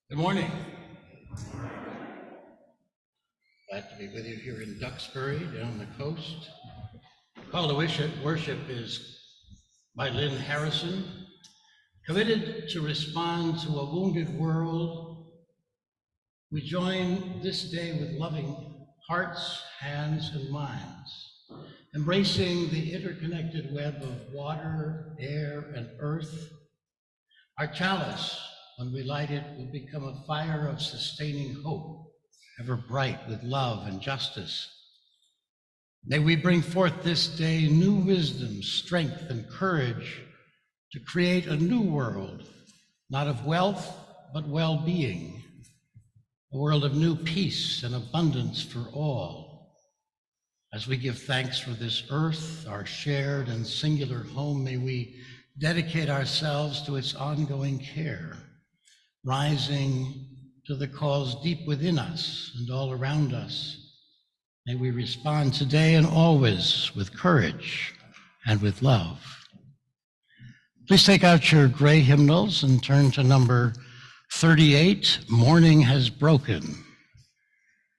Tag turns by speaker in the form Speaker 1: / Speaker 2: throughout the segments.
Speaker 1: Good morning. Glad to be with you here in Duxbury, down the coast. Call to Worship is by Lynn Harrison. Committed to respond to a wounded world, we join this day with loving hearts, hands, and minds, embracing the interconnected web of water, air, and earth. Our chalice, when we light it, will become a fire of sustaining hope, ever bright with love and justice. May we bring forth this day new wisdom, strength, and courage to create a new world not of wealth, but well-being, a world of new peace and abundance for all. As we give thanks for this earth, our shared and singular home, may we dedicate ourselves to its ongoing care, rising to the cause deep within us and all around us. May we respond today and always with courage and with love. Please take out your gray hymnals and turn to number 38, Morning Has Broken.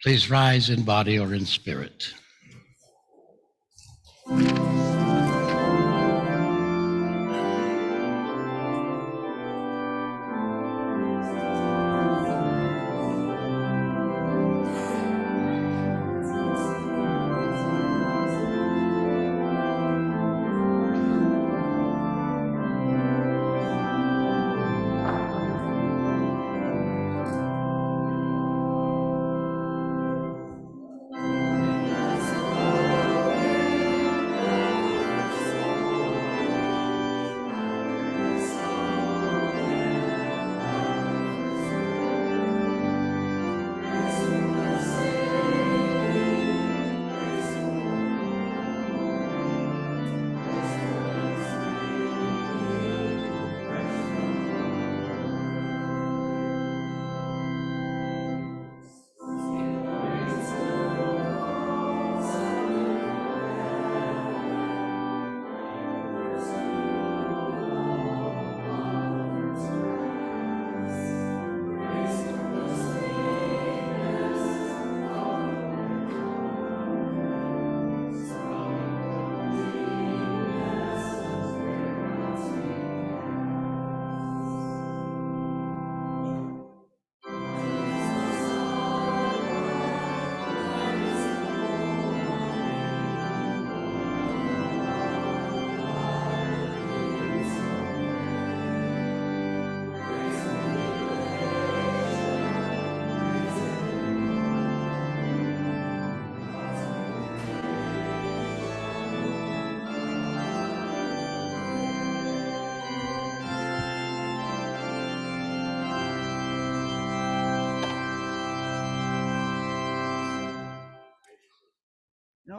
Speaker 1: Please rise in body or in spirit.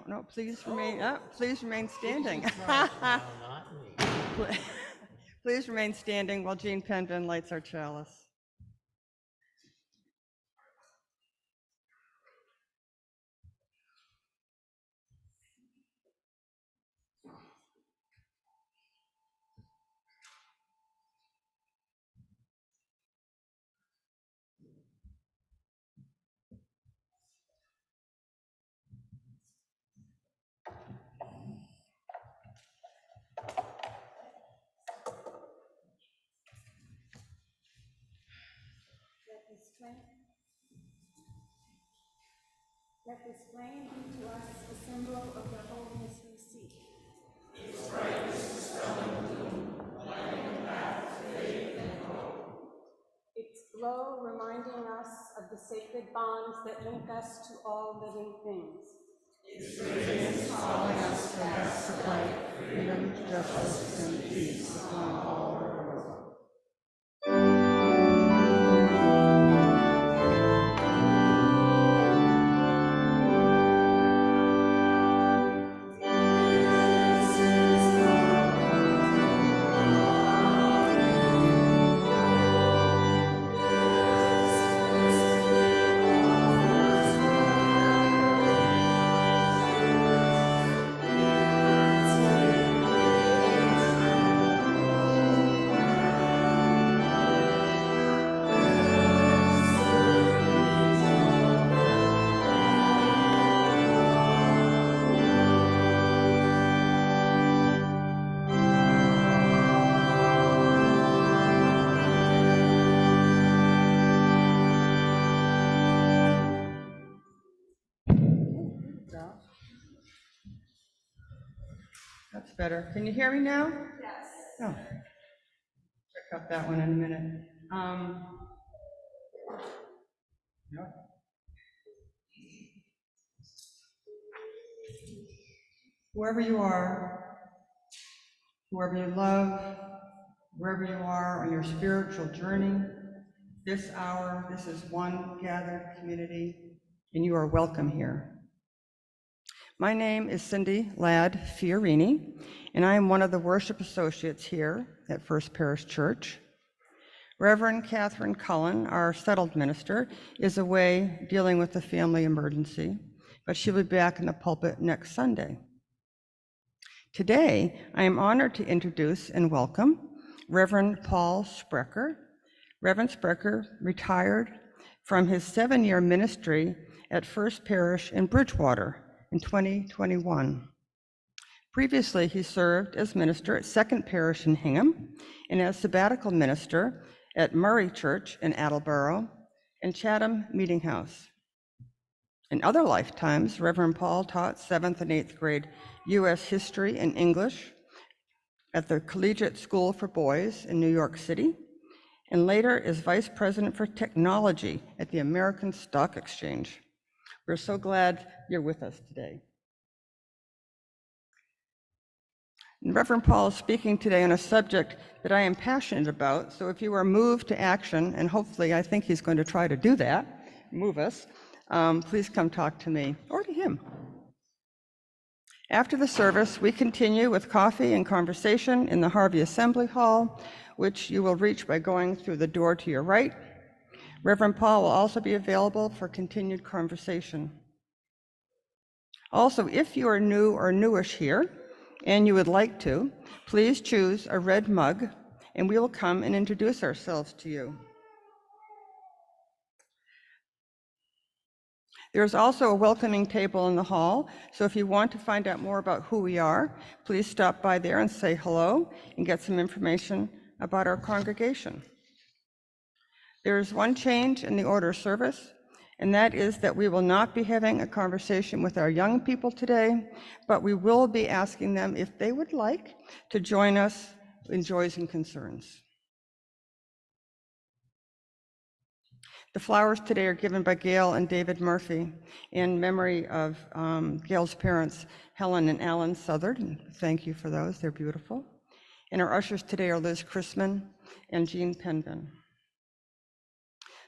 Speaker 2: No, please remain standing. Please remain standing while Jean Penvin lights our chalice.
Speaker 3: Let this flame be to us a symbol of the holiness we seek. Its glow reminding us of the sacred bonds that link us to all living things.
Speaker 2: Calling us to paths of light, freedom, justice, and peace upon all our world. That's better. Can you hear me now?
Speaker 3: Yes.
Speaker 2: Oh. Check out that one in a minute. No. Whoever you are, whoever you love, wherever you are on your spiritual journey. This hour, this is one gathered community, and you are welcome here. My name is Cindy Ladd Fiorini, and I am one of the worship associates here at First Parish Church. Reverend Catherine Cullen, our settled minister, is away dealing with a family emergency, but she'll be back in the pulpit next Sunday. Today, I am honored to introduce and welcome Reverend Paul Sprecher. Reverend Sprecher retired from his 7-year ministry at First Parish in Bridgewater in 2021. Previously, he served as minister at Second Parish in Hingham and as sabbatical minister at Murray Church in Attleboro and Chatham Meeting House. In other lifetimes, Reverend Paul taught 7th and 8th grade U.S. history and English at the Collegiate School for Boys in New York City, and later as vice president for technology at the American Stock Exchange. We're so glad you're with us today. And Reverend Paul is speaking today on a subject that I am passionate about, so if you are moved to action, and hopefully I think he's going to try to do that, move us, please come talk to me or to him. After the service, we continue with coffee and conversation in the Harvey Assembly Hall, which you will reach by going through the door to your right. Reverend Paul will also be available for continued conversation. Also, if you are new or newish here, and you would like to, please choose a red mug, and we will come and introduce ourselves to you. There's also a welcoming table in the hall, so if you want to find out more about who we are, please stop by there and say hello and get some information about our congregation. There is one change in the order of service, and that is that we will not be having a conversation with our young people today, but we will be asking them if they would like to join us in Joys and Concerns. The flowers today are given by Gail and David Murphy in memory of Gail's parents, Helen and Alan Southard. And thank you for those, they're beautiful. And our ushers today are Liz Chrisman and Jean Penvin.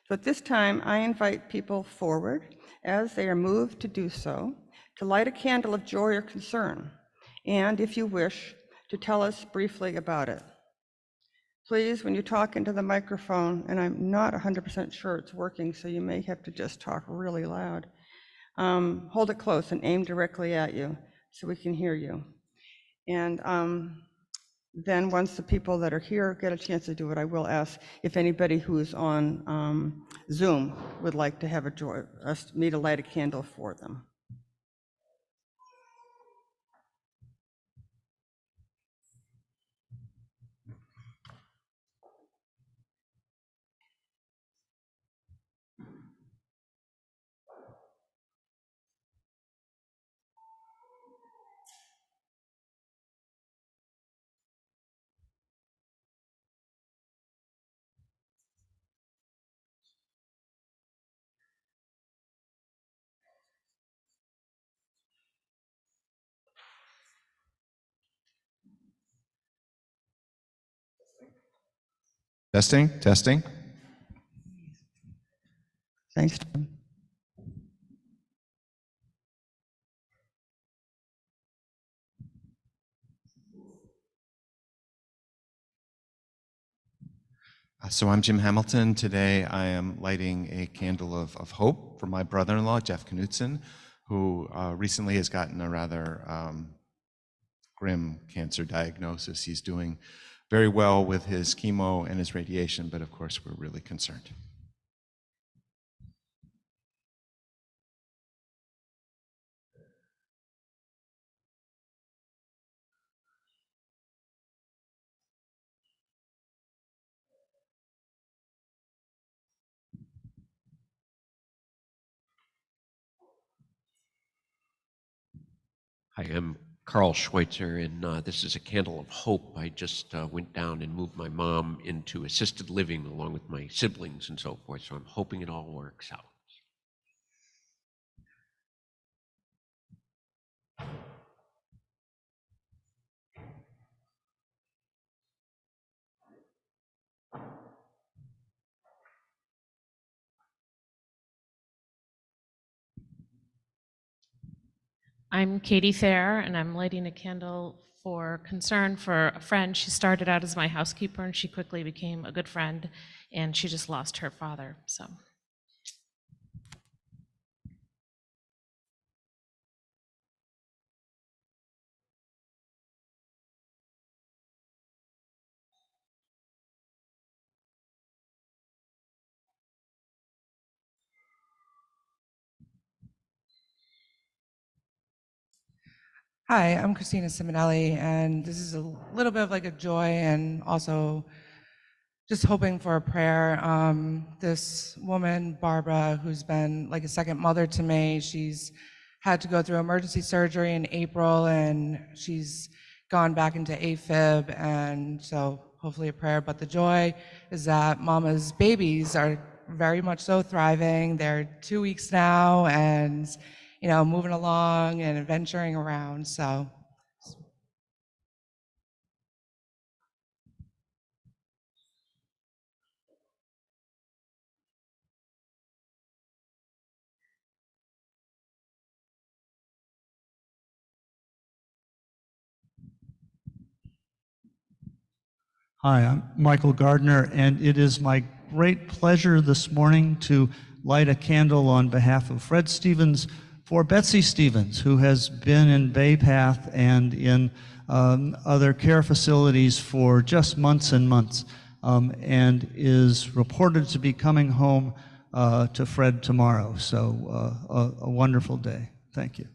Speaker 2: So at this time, I invite people forward as they are moved to do so, to light a candle of joy or concern, and if you wish, to tell us briefly about it. Please, when you talk into the microphone, and I'm not 100% sure it's working, so you may have to just talk really loud, hold it close and aim directly at you so we can hear you. And then once the people that are here get a chance to do it, I will ask if anybody who's on Zoom would like to have me to light a candle for them.
Speaker 4: Testing, testing.
Speaker 2: Thanks, Tom.
Speaker 4: So I'm Jim Hamilton. Today I am lighting a candle of hope for my brother-in-law, Jeff Knutson, who recently has gotten a rather grim cancer diagnosis. He's doing very well with his chemo and his radiation, but of course we're really concerned.
Speaker 5: Hi, I'm Carl Schweitzer, and this is a candle of hope. I just went down and moved my mom into assisted living along with my siblings and so forth, so I'm hoping it all works out.
Speaker 6: I'm Katie Fair, and I'm lighting a candle for concern for a friend. She started out as my housekeeper, and she quickly became a good friend, and she just lost her father. So,
Speaker 7: Hi, I'm Christina Simonelli, and this is a little bit of like a joy and also just hoping for a prayer. This woman, Barbara, who's been like a second mother to me, she's had to go through emergency surgery in April, and she's gone back into AFib, and so hopefully a prayer. But the joy is that Mama's babies are very much so thriving. They're 2 weeks now, and moving along and adventuring around. So
Speaker 8: Hi, I'm Michael Gardner, and it is my great pleasure this morning to light a candle on behalf of Fred Stevens for Betsy Stevens, who has been in Bay Path and in other care facilities for just months and months, and is reported to be coming home to Fred tomorrow. So a wonderful day. Thank you.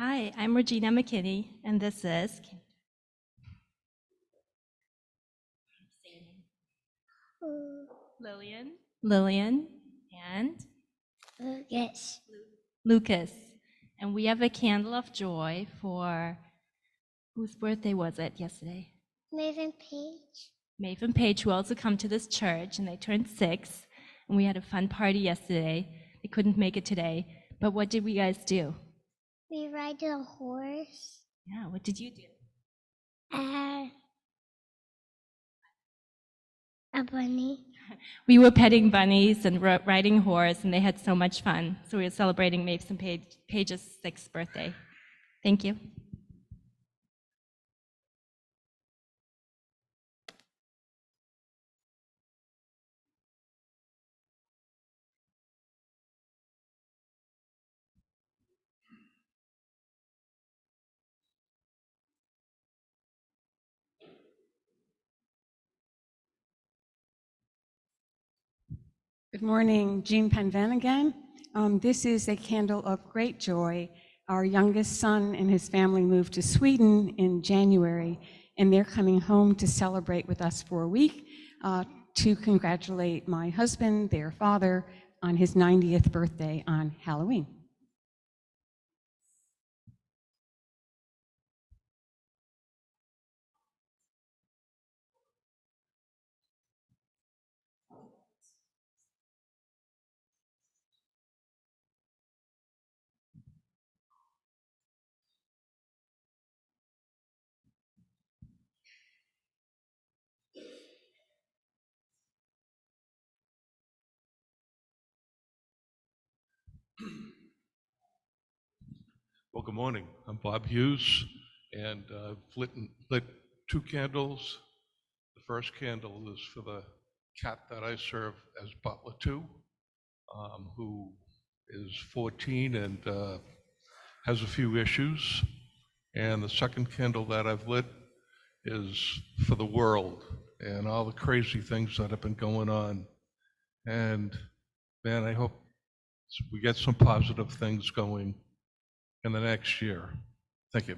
Speaker 9: Hi, I'm Regina McKinney, and this is Lillian. Lillian and
Speaker 10: Yes.
Speaker 9: Lucas. And we have a candle of joy for whose birthday was it yesterday?
Speaker 10: Maven Page.
Speaker 9: Maven Page, who also come to this church, and they turned 6. And we had a fun party yesterday. They couldn't make it today. But what did we guys do?
Speaker 10: We ride a horse.
Speaker 9: Yeah, what did you do?
Speaker 10: A bunny.
Speaker 9: We were petting bunnies and riding horse, and they had so much fun. So we were celebrating Mason Page's 6th birthday. Thank you.
Speaker 3: Good morning, Jean Penvan again. This is a candle of great joy. Our youngest son and his family moved to Sweden in January, and they're coming home to celebrate with us for a week to congratulate my husband, their father, on his 90th birthday on Halloween.
Speaker 11: Well, good morning. I'm Bob Hughes, and lit 2 candles. The first candle is for the cat that I serve as butler to, who is 14 and has a few issues. And the second candle that I've lit is for the world and all the crazy things that have been going on. And man, I hope we get some positive things going in the next year. Thank you.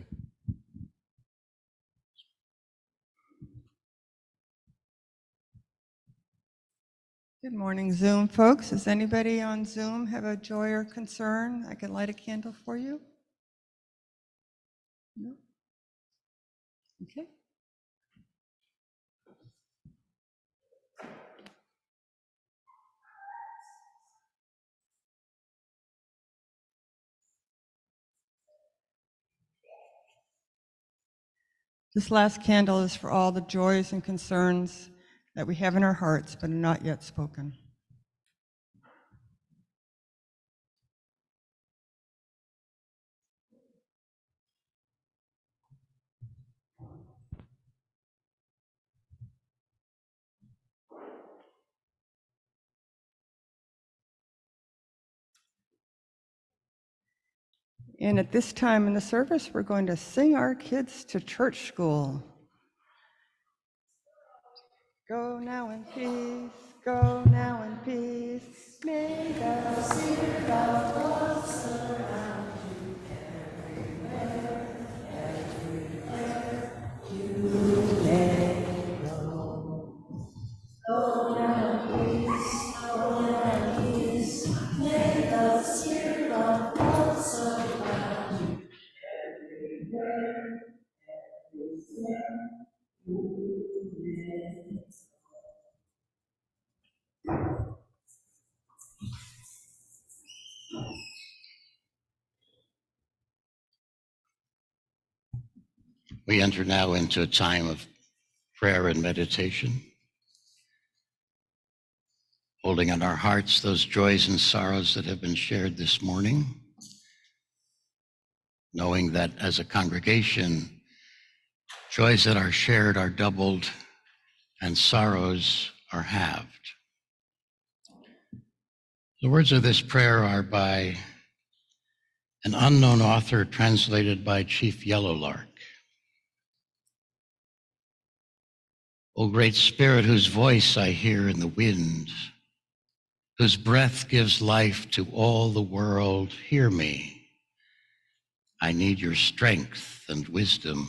Speaker 2: Good morning, Zoom folks. Does anybody on Zoom have a joy or concern? I can light a candle for you. No? Okay. This last candle is for all the joys and concerns that we have in our hearts but are not yet spoken. And at this time in the service, we're going to sing our kids to church school. Go now in peace, go now in peace. May the Spirit of God surround you everywhere, everywhere you may go. Go now in peace, go now in peace. May the Spirit of God surround you everywhere, everywhere you may go.
Speaker 1: We enter now into a time of prayer and meditation, holding in our hearts those joys and sorrows that have been shared this morning, knowing that as a congregation, joys that are shared are doubled and sorrows are halved. The words of this prayer are by an unknown author, translated by Chief Yellowlark. O great Spirit, whose voice I hear in the wind, whose breath gives life to all the world, hear me. I need your strength and wisdom.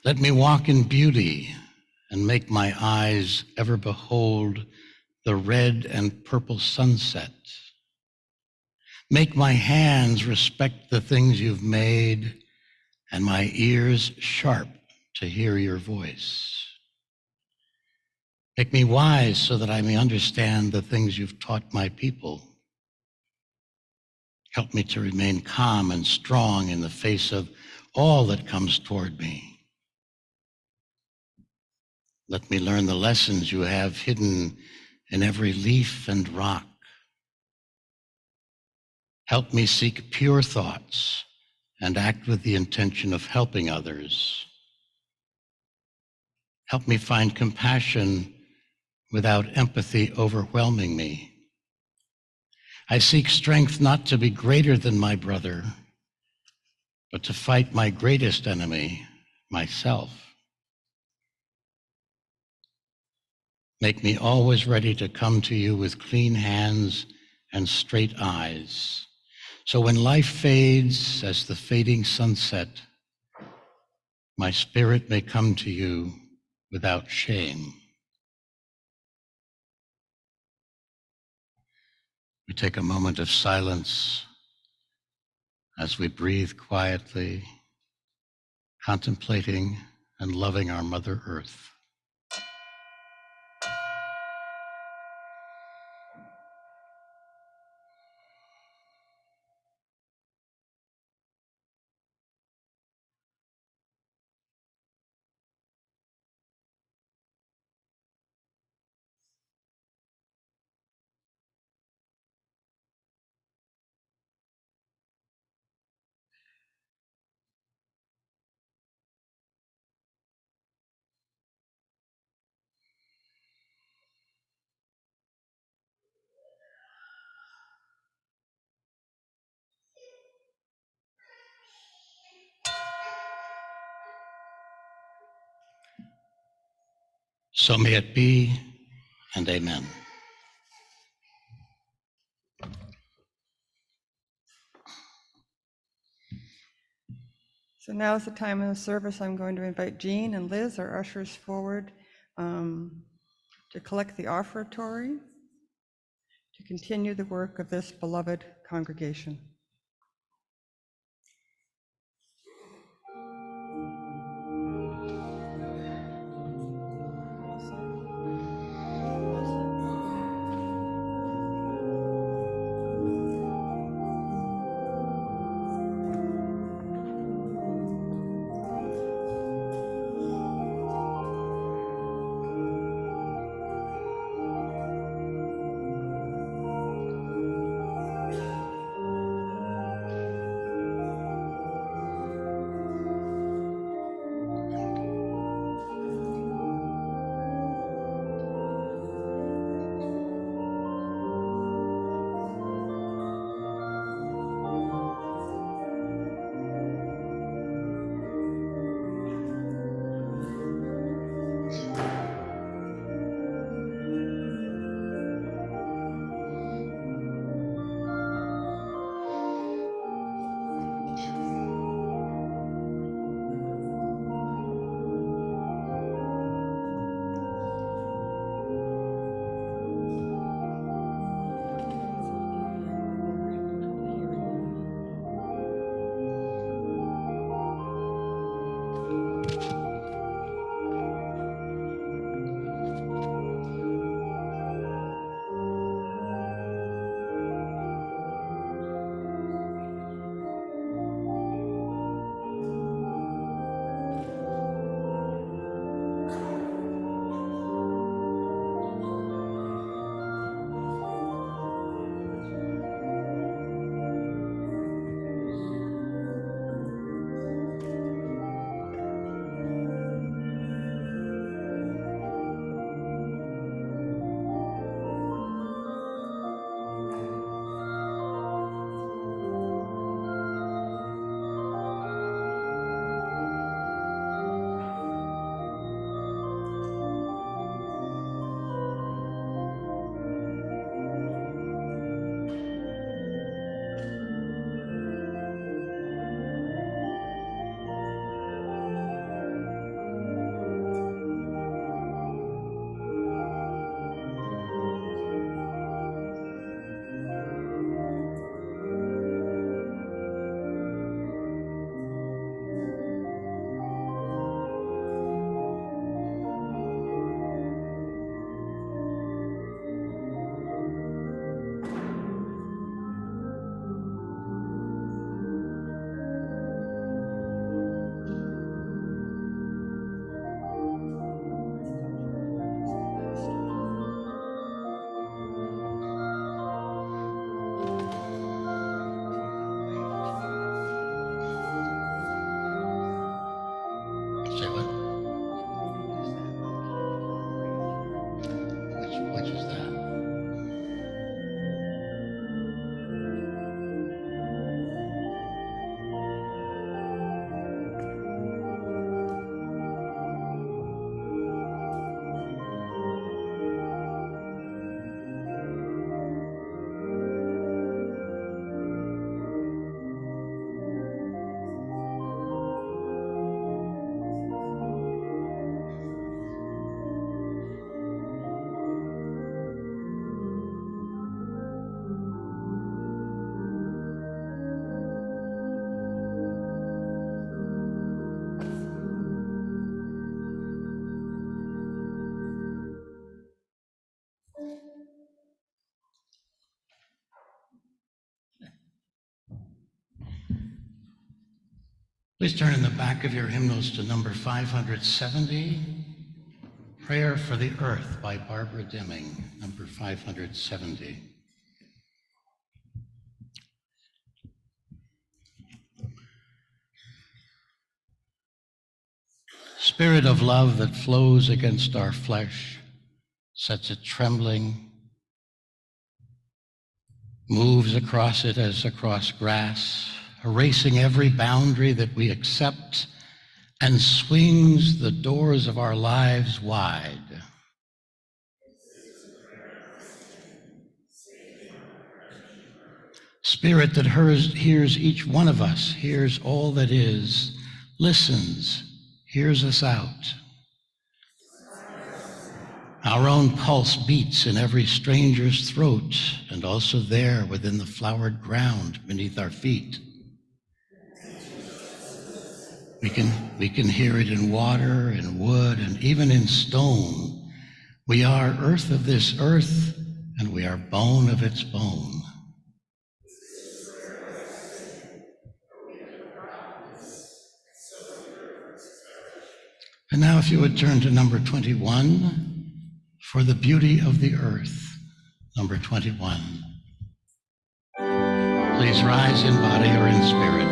Speaker 1: Let me walk in beauty and make my eyes ever behold the red and purple sunset. Make my hands respect the things you've made and my ears sharp to hear your voice. Make me wise so that I may understand the things you've taught my people. Help me to remain calm and strong in the face of all that comes toward me. Let me learn the lessons you have hidden in every leaf and rock. Help me seek pure thoughts and act with the intention of helping others. Help me find compassion without empathy overwhelming me. I seek strength not to be greater than my brother, but to fight my greatest enemy, myself. Make me always ready to come to you with clean hands and straight eyes, so when life fades as the fading sunset, my spirit may come to you without shame. We take a moment of silence as we breathe quietly, contemplating and loving our Mother Earth. So may it be, and amen.
Speaker 2: So now is the time of the service. I'm going to invite Jean and Liz, our ushers, forward to collect the offertory, to continue the work of this beloved congregation.
Speaker 1: Please turn in the back of your hymnals to number 570, Prayer for the Earth by Barbara Deming, number 570. Spirit of love that flows against our flesh, sets it trembling, moves across it as across grass, erasing every boundary that we accept, and swings the doors of our lives wide. Spirit that hears each one of us, hears all that is, listens, hears us out. Our own pulse beats in every stranger's throat, and also there within the flowered ground beneath our feet. We can hear it in water, in wood, and even in stone. We are earth of this earth, and we are bone of its bone. And now if you would turn to number 21, For the Beauty of the Earth, number 21. Please rise in body or in spirit.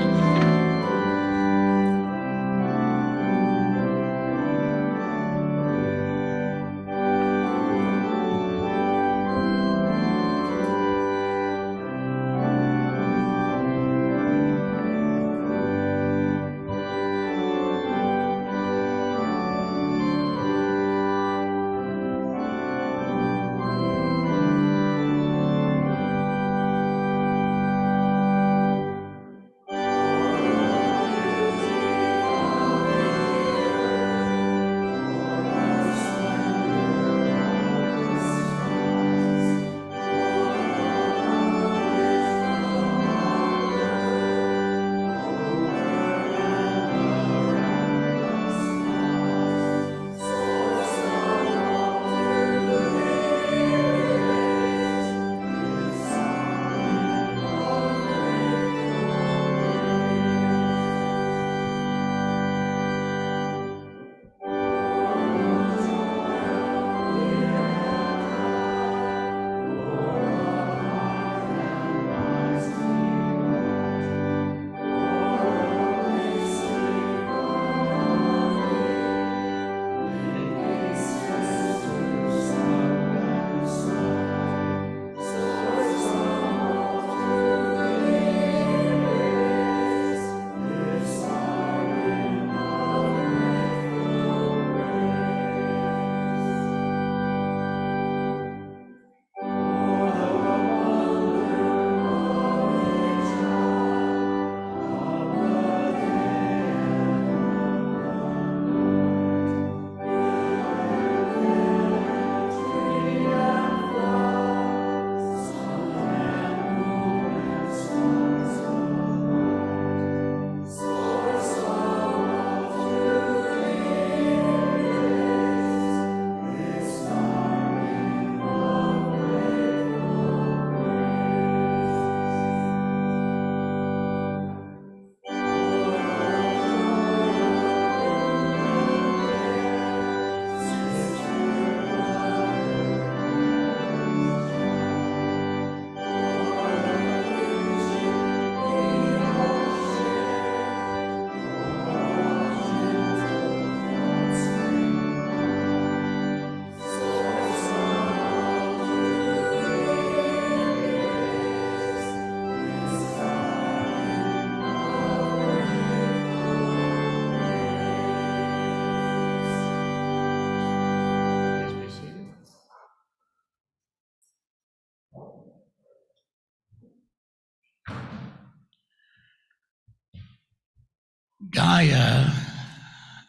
Speaker 1: Gaia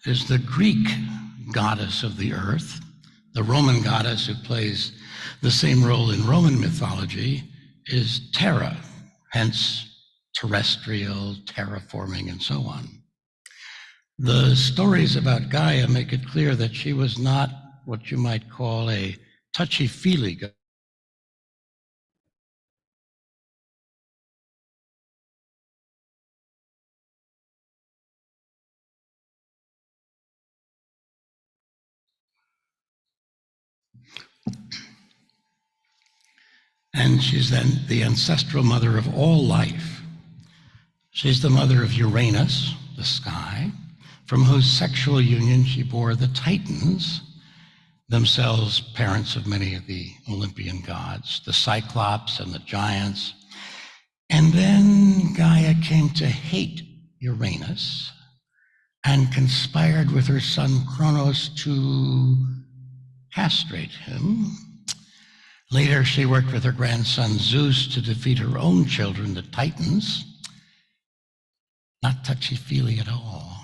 Speaker 1: is the Greek goddess of the earth. The Roman goddess who plays the same role in Roman mythology is Terra, hence terrestrial, terraforming, and so on. The stories about Gaia make it clear that she was not what you might call a touchy-feely goddess. And she's then the ancestral mother of all life. She's the mother of Uranus, the sky, from whose sexual union she bore the Titans, themselves parents of many of the Olympian gods, the Cyclops and the giants. And then Gaia came to hate Uranus and conspired with her son Kronos to castrate him. Later, she worked with her grandson Zeus to defeat her own children, the Titans. Not touchy-feely at all.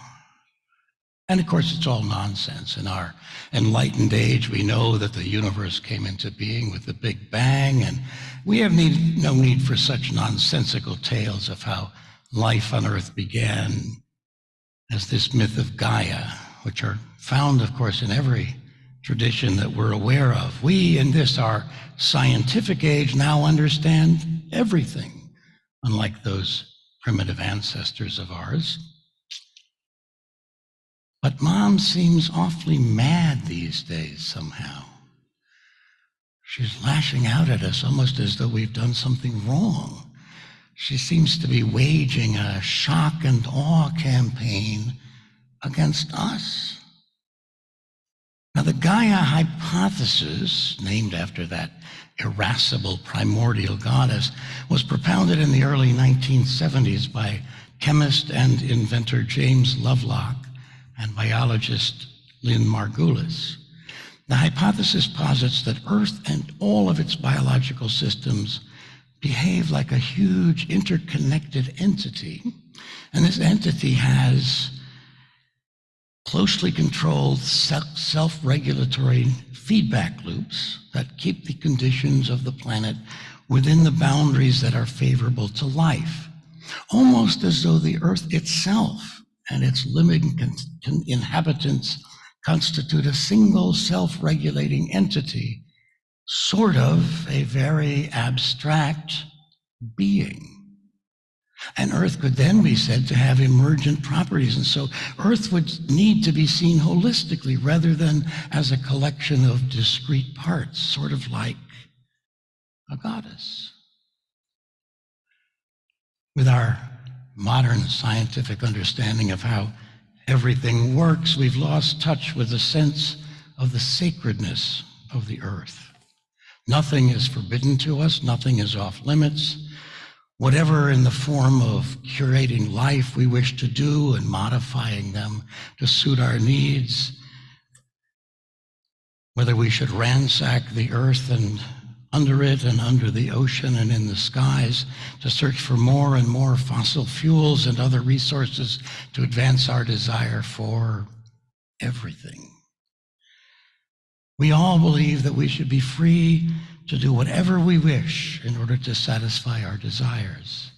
Speaker 1: And of course, it's all nonsense. In our enlightened age, we know that the universe came into being with the Big Bang, and we have no need for such nonsensical tales of how life on Earth began as this myth of Gaia, which are found, of course, in every tradition that we're aware of. We, in this, our scientific age, now understand everything, unlike those primitive ancestors of ours. But Mom seems awfully mad these days somehow. She's lashing out at us almost as though we've done something wrong. She seems to be waging a shock and awe campaign against us. Now, the Gaia hypothesis, named after that irascible primordial goddess, was propounded in the early 1970s by chemist and inventor James Lovelock and biologist Lynn Margulis. The hypothesis posits that Earth and all of its biological systems behave like a huge interconnected entity, and this entity has closely controlled self-regulatory feedback loops that keep the conditions of the planet within the boundaries that are favorable to life, almost as though the Earth itself and its living inhabitants constitute a single self-regulating entity, sort of a very abstract being. And Earth could then be said to have emergent properties, and so Earth would need to be seen holistically rather than as a collection of discrete parts, sort of like a goddess. With our modern scientific understanding of how everything works, we've lost touch with the sense of the sacredness of the Earth. Nothing is forbidden to us, nothing is off limits. Whatever in the form of curating life we wish to do and modifying them to suit our needs, whether we should ransack the Earth and under it and under the ocean and in the skies to search for more and more fossil fuels and other resources to advance our desire for everything. We all believe that we should be free to do whatever we wish in order to satisfy our desires.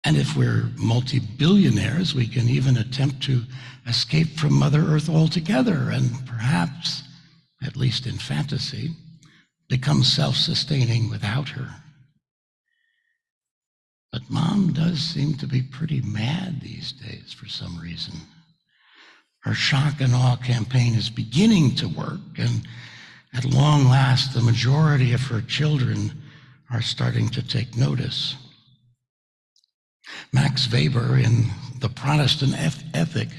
Speaker 1: And if we're multi-billionaires, we can even attempt to escape from Mother Earth altogether and perhaps, at least in fantasy, become self-sustaining without her. But Mom does seem to be pretty mad these days for some reason. Her shock and awe campaign is beginning to work, and at long last, the majority of her children are starting to take notice. Max Weber, in The Protestant Ethic,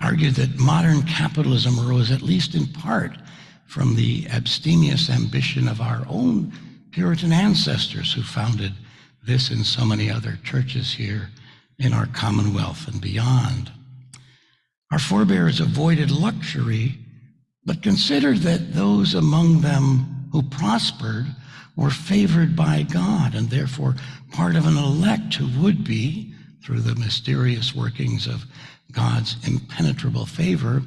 Speaker 1: argued that modern capitalism arose at least in part from the abstemious ambition of our own Puritan ancestors who founded this and so many other churches here in our Commonwealth and beyond. Our forebears avoided luxury, but considered that those among them who prospered were favored by God and therefore part of an elect who would be, through the mysterious workings of God's impenetrable favor,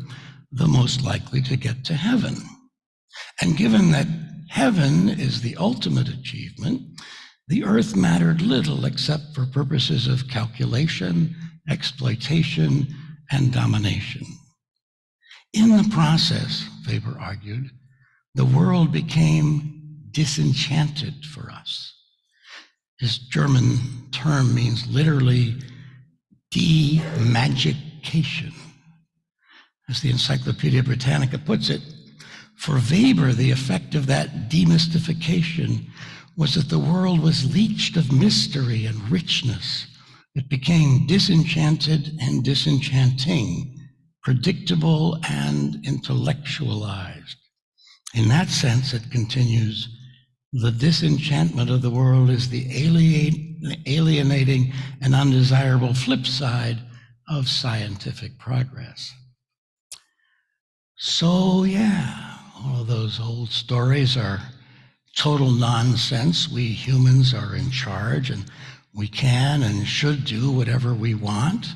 Speaker 1: the most likely to get to heaven. And given that heaven is the ultimate achievement, the earth mattered little except for purposes of calculation, exploitation, and domination. In the process, Weber argued, the world became disenchanted for us. This German term means literally de-magication. As the Encyclopedia Britannica puts it, for Weber, the effect of that demystification was that the world was leached of mystery and richness. It became disenchanted and disenchanting, predictable and intellectualized. In that sense, it continues, the disenchantment of the world is the alienating and undesirable flip side of scientific progress. So yeah, all of those old stories are total nonsense. We humans are in charge and we can and should do whatever we want.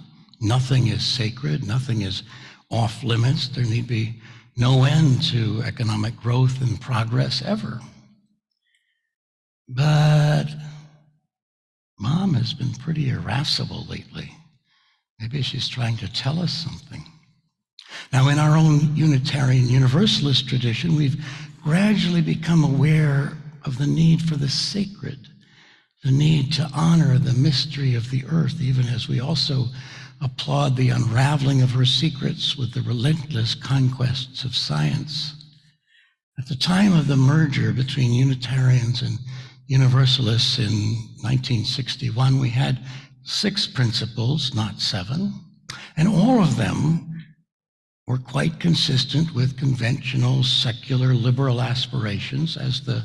Speaker 1: Nothing is sacred, nothing is off limits. There need be no end to economic growth and progress ever. But Mom has been pretty irascible lately. Maybe she's trying to tell us something. Now, in our own Unitarian Universalist tradition, we've gradually become aware of the need for the sacred, the need to honor the mystery of the earth, even as we also applaud the unraveling of her secrets with the relentless conquests of science. At the time of the merger between Unitarians and Universalists in 1961, we had 6 principles, not 7, and all of them were quite consistent with conventional, secular, liberal aspirations, as the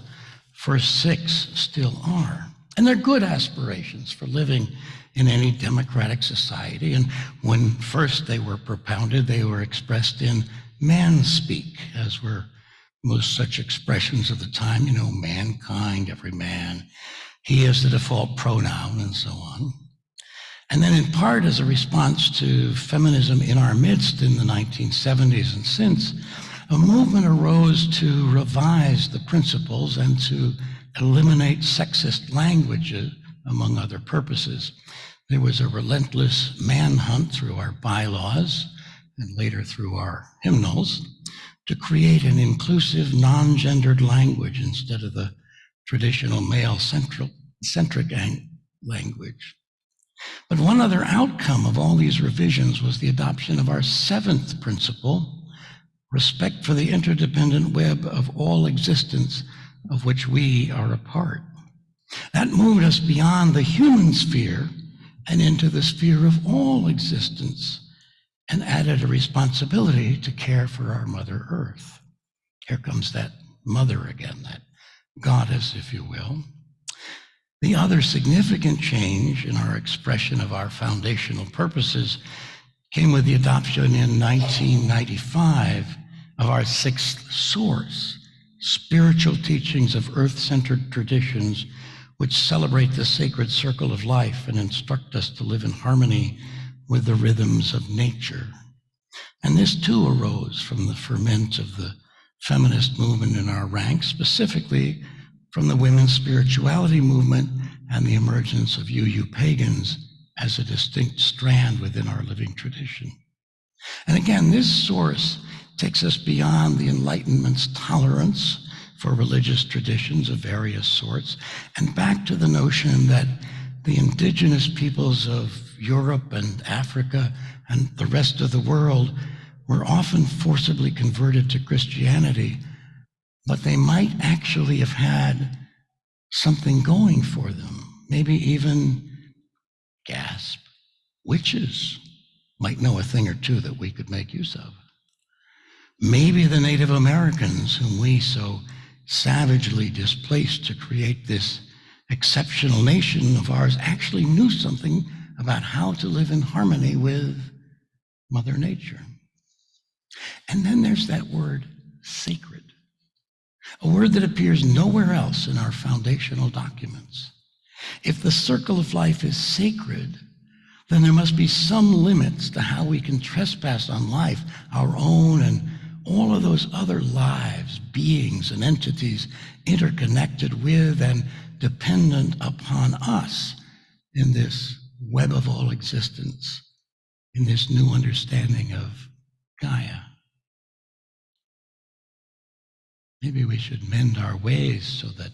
Speaker 1: first 6 still are. And they're good aspirations for living in any democratic society. And when first they were propounded, they were expressed in man-speak, as were most such expressions of the time, mankind, every man, he is the default pronoun, and so on. And then in part as a response to feminism in our midst in the 1970s and since, a movement arose to revise the principles and to eliminate sexist language, among other purposes. There was a relentless manhunt through our bylaws and later through our hymnals to create an inclusive, non-gendered language instead of the traditional male-centric language. But one other outcome of all these revisions was the adoption of our 7th principle, respect for the interdependent web of all existence of which we are a part. That moved us beyond the human sphere and into the sphere of all existence, and added a responsibility to care for our Mother Earth. Here comes that mother again, that goddess, if you will. The other significant change in our expression of our foundational purposes came with the adoption in 1995 of our 6th source, Spiritual Teachings of Earth-Centered Traditions, which celebrate the sacred circle of life and instruct us to live in harmony with the rhythms of nature. And this too arose from the ferment of the feminist movement in our ranks, specifically from the women's spirituality movement and the emergence of UU pagans as a distinct strand within our living tradition. And again, this source takes us beyond the Enlightenment's tolerance for religious traditions of various sorts and back to the notion that the indigenous peoples of Europe and Africa and the rest of the world were often forcibly converted to Christianity, but they might actually have had something going for them. Maybe even, gasp, witches might know a thing or two that we could make use of. Maybe the Native Americans, whom we so savagely displaced to create this exceptional nation of ours, actually knew something about how to live in harmony with Mother Nature. And then there's that word, sacred, a word that appears nowhere else in our foundational documents. If the circle of life is sacred, then there must be some limits to how we can trespass on life, our own and all of those other lives, beings, and entities interconnected with and dependent upon us in this web of all existence, in this new understanding of Gaia. Maybe we should mend our ways so that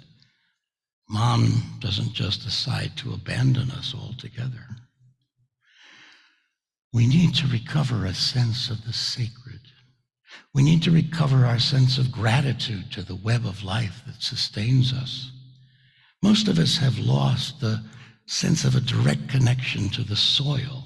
Speaker 1: Mom doesn't just decide to abandon us altogether. We need to recover a sense of the sacred. We need to recover our sense of gratitude to the web of life that sustains us. Most of us have lost the sense of a direct connection to the soil.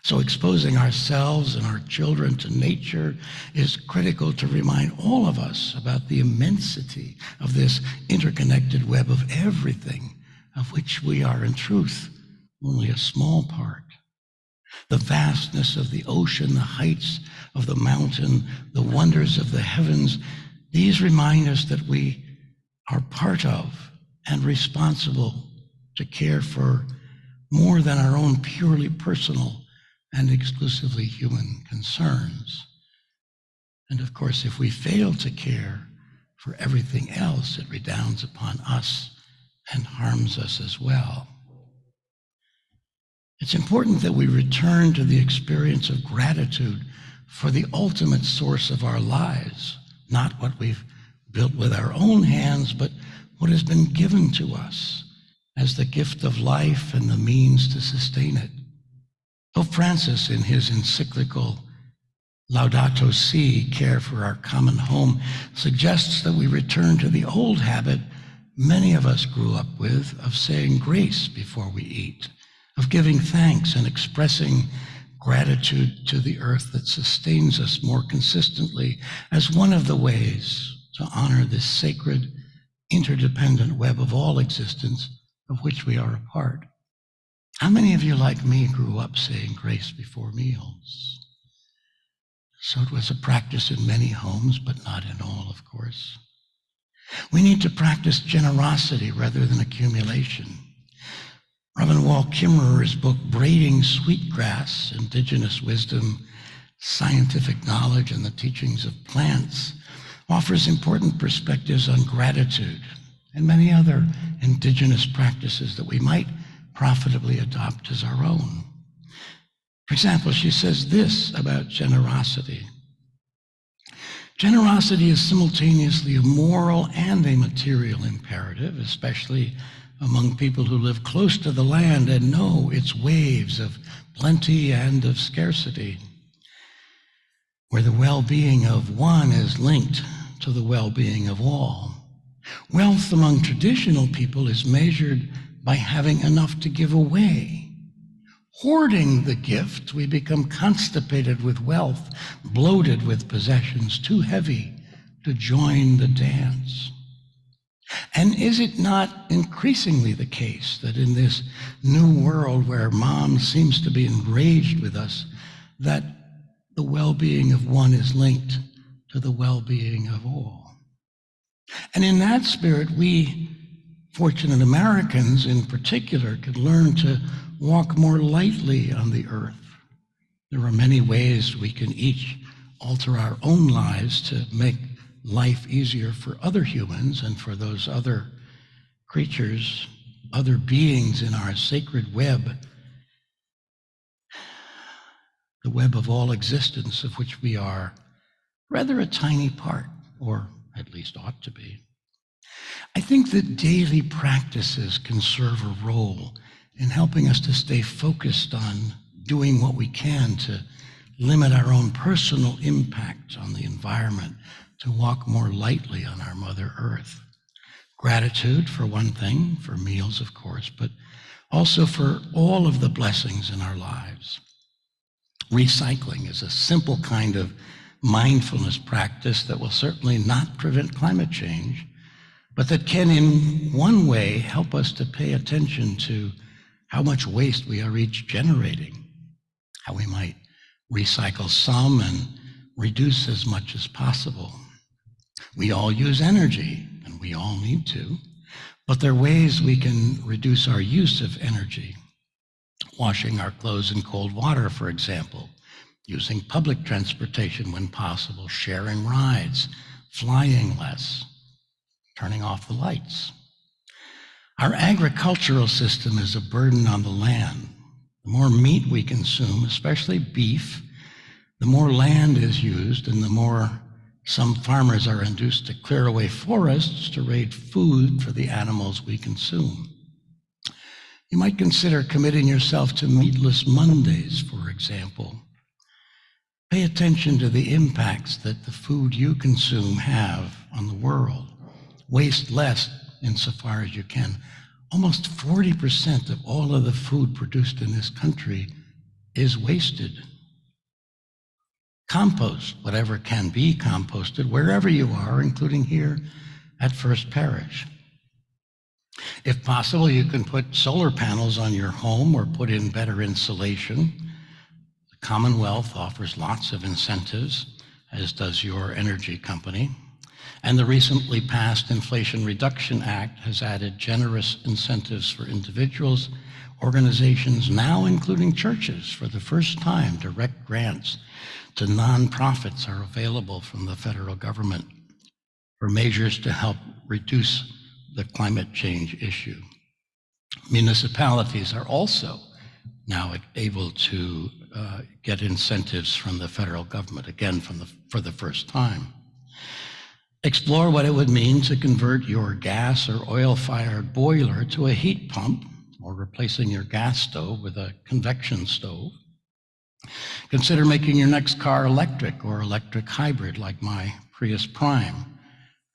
Speaker 1: So exposing ourselves and our children to nature is critical to remind all of us about the immensity of this interconnected web of everything, of which we are in truth only a small part. The vastness of the ocean, the heights of the mountain, the wonders of the heavens, these remind us that we are part of and responsible to care for more than our own purely personal and exclusively human concerns. And of course, if we fail to care for everything else, it redounds upon us and harms us as well. It's important that we return to the experience of gratitude for the ultimate source of our lives, not what we've built with our own hands, but what has been given to us as the gift of life and the means to sustain it. Pope Francis, in his encyclical Laudato Si, Care for Our Common Home, suggests that we return to the old habit many of us grew up with of saying grace before we eat, of giving thanks and expressing gratitude to the earth that sustains us more consistently as one of the ways to honor this sacred, interdependent web of all existence of which we are a part. How many of you, like me, grew up saying grace before meals? So it was a practice in many homes, but not in all, of course. We need to practice generosity rather than accumulation. Reverend Walt Kimmerer's book, Braiding Sweetgrass, Indigenous Wisdom, Scientific Knowledge, and the Teachings of Plants, offers important perspectives on gratitude and many other indigenous practices that we might profitably adopt as our own. For example, she says this about generosity. Generosity is simultaneously a moral and a material imperative, especially among people who live close to the land and know its waves of plenty and of scarcity, where the well-being of one is linked to the well-being of all. Wealth among traditional people is measured by having enough to give away. Hoarding the gift, we become constipated with wealth, bloated with possessions, too heavy to join the dance. And is it not increasingly the case that in this new world where mom seems to be enraged with us, that the well-being of one is linked to the well-being of all? And in that spirit, we fortunate Americans in particular could learn to walk more lightly on the earth. There are many ways we can each alter our own lives to make life easier for other humans and for those other creatures, other beings in our sacred web, the web of all existence of which we are rather a tiny part, or at least ought to be. I think that daily practices can serve a role in helping us to stay focused on doing what we can to limit our own personal impact on the environment, to walk more lightly on our Mother Earth. Gratitude, for one thing, for meals, of course, but also for all of the blessings in our lives. Recycling is a simple kind of mindfulness practice that will certainly not prevent climate change, but that can in one way help us to pay attention to how much waste we are each generating, how we might recycle some and reduce as much as possible. We all use energy, and we all need to, but there are ways we can reduce our use of energy. Washing our clothes in cold water, for example, using public transportation when possible, sharing rides, flying less, turning off the lights. Our agricultural system is a burden on the land. The more meat we consume, especially beef, the more land is used and the more some farmers are induced to clear away forests to raise food for the animals we consume. You might consider committing yourself to meatless Mondays, for example. Pay attention to the impacts that the food you consume have on the world. Waste less insofar as you can. Almost 40% of all of the food produced in this country is wasted. Compost whatever can be composted wherever you are, including here at First Parish. If possible, you can put solar panels on your home or put in better insulation. The Commonwealth offers lots of incentives, as does your energy company. And the recently passed Inflation Reduction Act has added generous incentives for individuals, organizations, now including churches. For the first time, direct grants to nonprofits are available from the federal government for measures to help reduce the climate change issue. Municipalities are also now able to get incentives from the federal government, again, for the first time. Explore what it would mean to convert your gas or oil-fired boiler to a heat pump, or replacing your gas stove with a convection stove. Consider making your next car electric or electric hybrid, like my Prius Prime.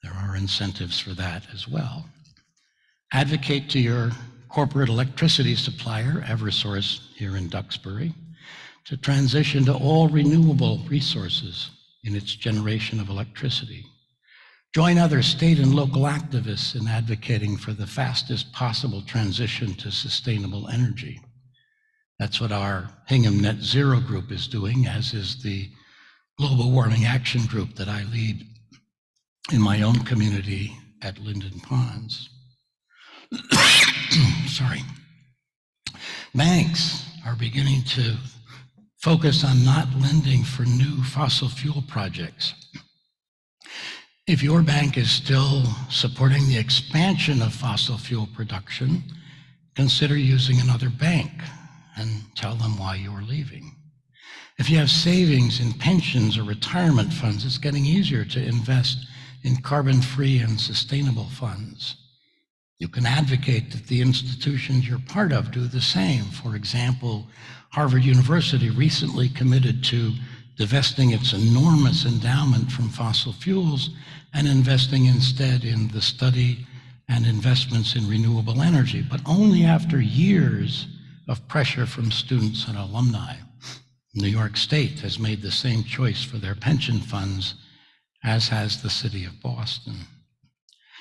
Speaker 1: There are incentives for that as well. Advocate to your corporate electricity supplier, Eversource here in Duxbury, to transition to all renewable resources in its generation of electricity. Join other state and local activists in advocating for the fastest possible transition to sustainable energy. That's what our Hingham Net Zero group is doing, as is the Global Warming Action Group that I lead in my own community at Linden Ponds. Sorry. Banks are beginning to focus on not lending for new fossil fuel projects. If your bank is still supporting the expansion of fossil fuel production, consider using another bank and tell them why you're leaving. If you have savings in pensions or retirement funds, it's getting easier to invest in carbon-free and sustainable funds. You can advocate that the institutions you're part of do the same. For example, Harvard University recently committed to divesting its enormous endowment from fossil fuels and investing instead in the study and investments in renewable energy, but only after years of pressure from students and alumni. New York State has made the same choice for their pension funds, as has the city of Boston.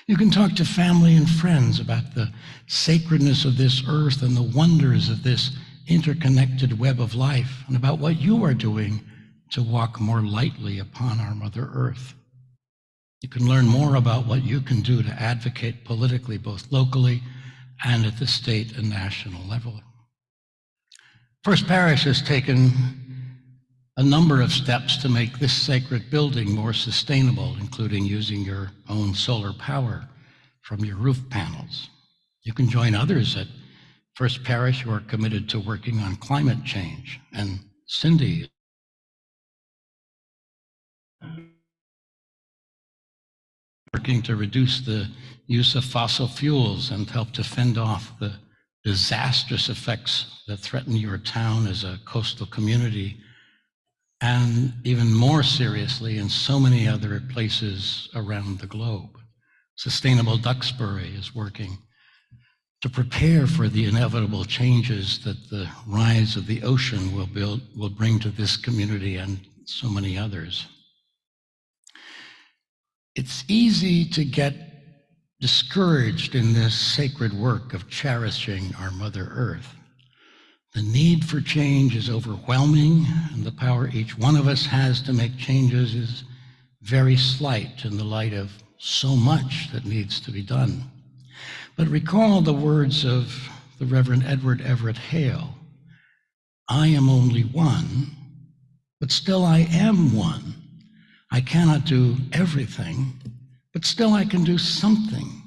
Speaker 1: You can talk to family and friends about the sacredness of this earth and the wonders of this interconnected web of life, and about what you are doing to walk more lightly upon our Mother Earth. You can learn more about what you can do to advocate politically, both locally and at the state and national level. First Parish has taken a number of steps to make this sacred building more sustainable, including using your own solar power from your roof panels. You can join others at First Parish who are committed to working on climate change, and Cindy working to reduce the use of fossil fuels and help to fend off the disastrous effects that threaten your town as a coastal community, and even more seriously in so many other places around the globe. Sustainable Duxbury is working to prepare for the inevitable changes that the rise of the ocean will bring to this community and so many others. It's easy to get discouraged in this sacred work of cherishing our Mother Earth. The need for change is overwhelming, and the power each one of us has to make changes is very slight in the light of so much that needs to be done. But recall the words of the Reverend Edward Everett Hale, "I am only one, but still I am one. I cannot do everything, but still I can do something.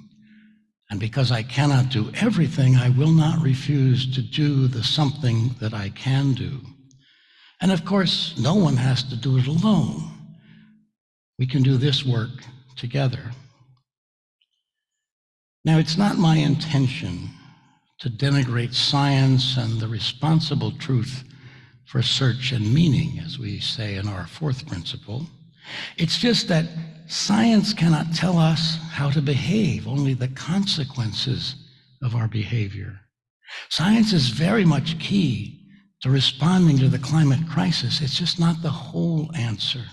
Speaker 1: And because I cannot do everything, I will not refuse to do the something that I can do." And of course, no one has to do it alone. We can do this work together. Now, it's not my intention to denigrate science and the responsible truth for search and meaning, as we say in our fourth principle. It's just that science cannot tell us how to behave, only the consequences of our behavior. Science is very much key to responding to the climate crisis. It's just not the whole answer.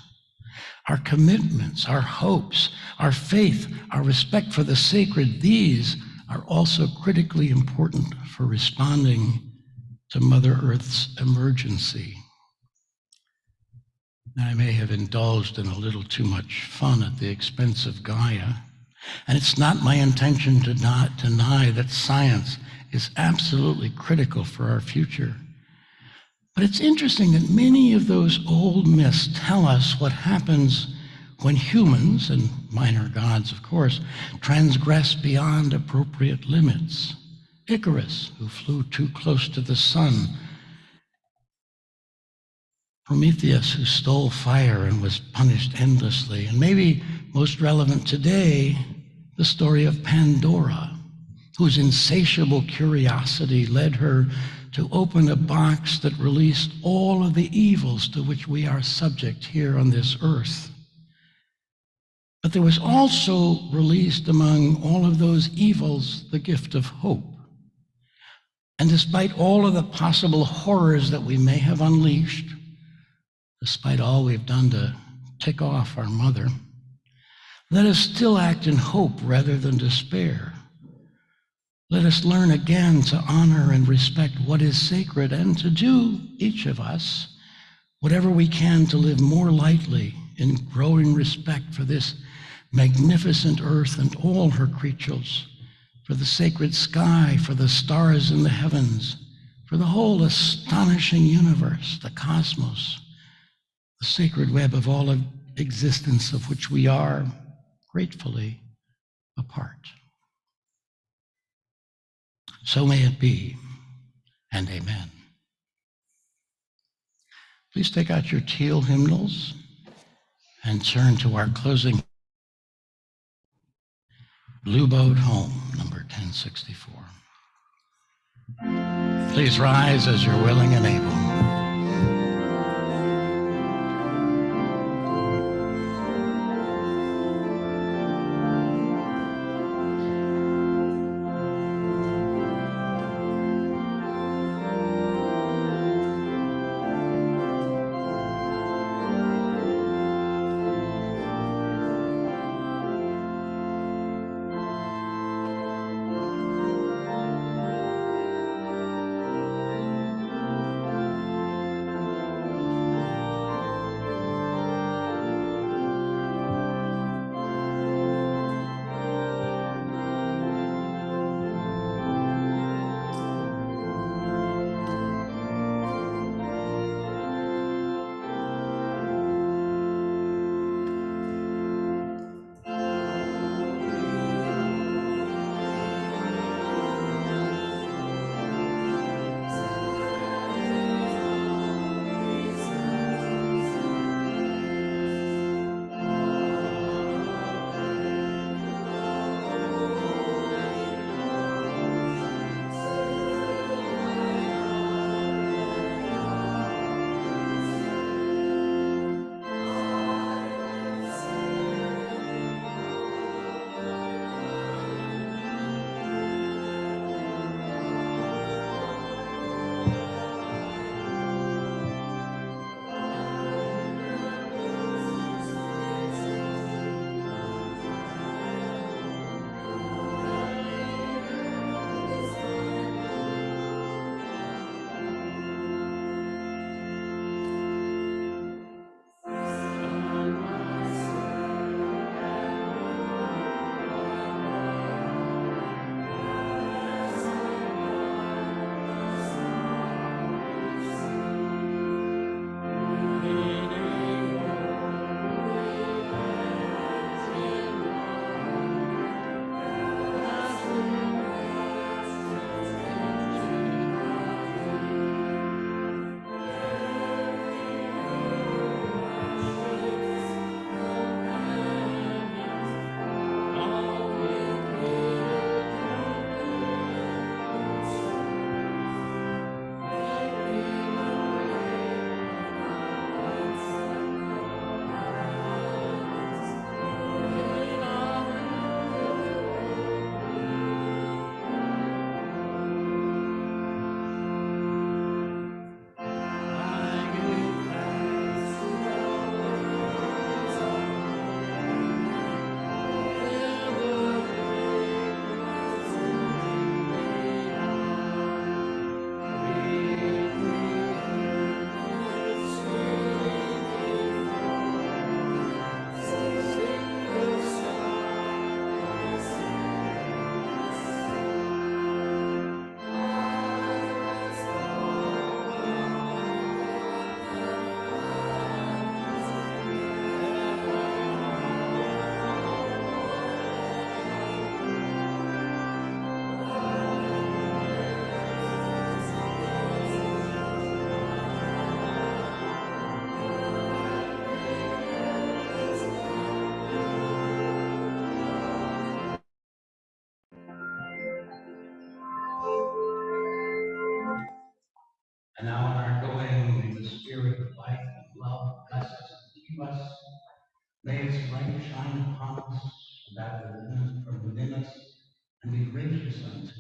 Speaker 1: Our commitments, our hopes, our faith, our respect for the sacred, these are also critically important for responding to Mother Earth's emergency. I may have indulged in a little too much fun at the expense of Gaia, and it's not my intention to not deny that science is absolutely critical for our future. But it's interesting that many of those old myths tell us what happens when humans, and minor gods of course, transgress beyond appropriate limits. Icarus, who flew too close to the sun. Prometheus, who stole fire and was punished endlessly. And maybe most relevant today, the story of Pandora, whose insatiable curiosity led her to open a box that released all of the evils to which we are subject here on this earth. But there was also released among all of those evils the gift of hope. And despite all of the possible horrors that we may have unleashed, despite all we've done to tick off our mother, let us still act in hope rather than despair. Let us learn again to honor and respect what is sacred and to do, each of us, whatever we can to live more lightly in growing respect for this magnificent earth and all her creatures, for the sacred sky, for the stars in the heavens, for the whole astonishing universe, the cosmos, the sacred web of all of existence of which we are gratefully a part. So may it be, and amen. Please take out your teal hymnals and turn to our closing Blue Boat Home, number 1064. Please rise as you're willing and able. And now in our going, may the spirit of life and love bless us and keep us. May its light shine upon us, and that from within us, and be gracious unto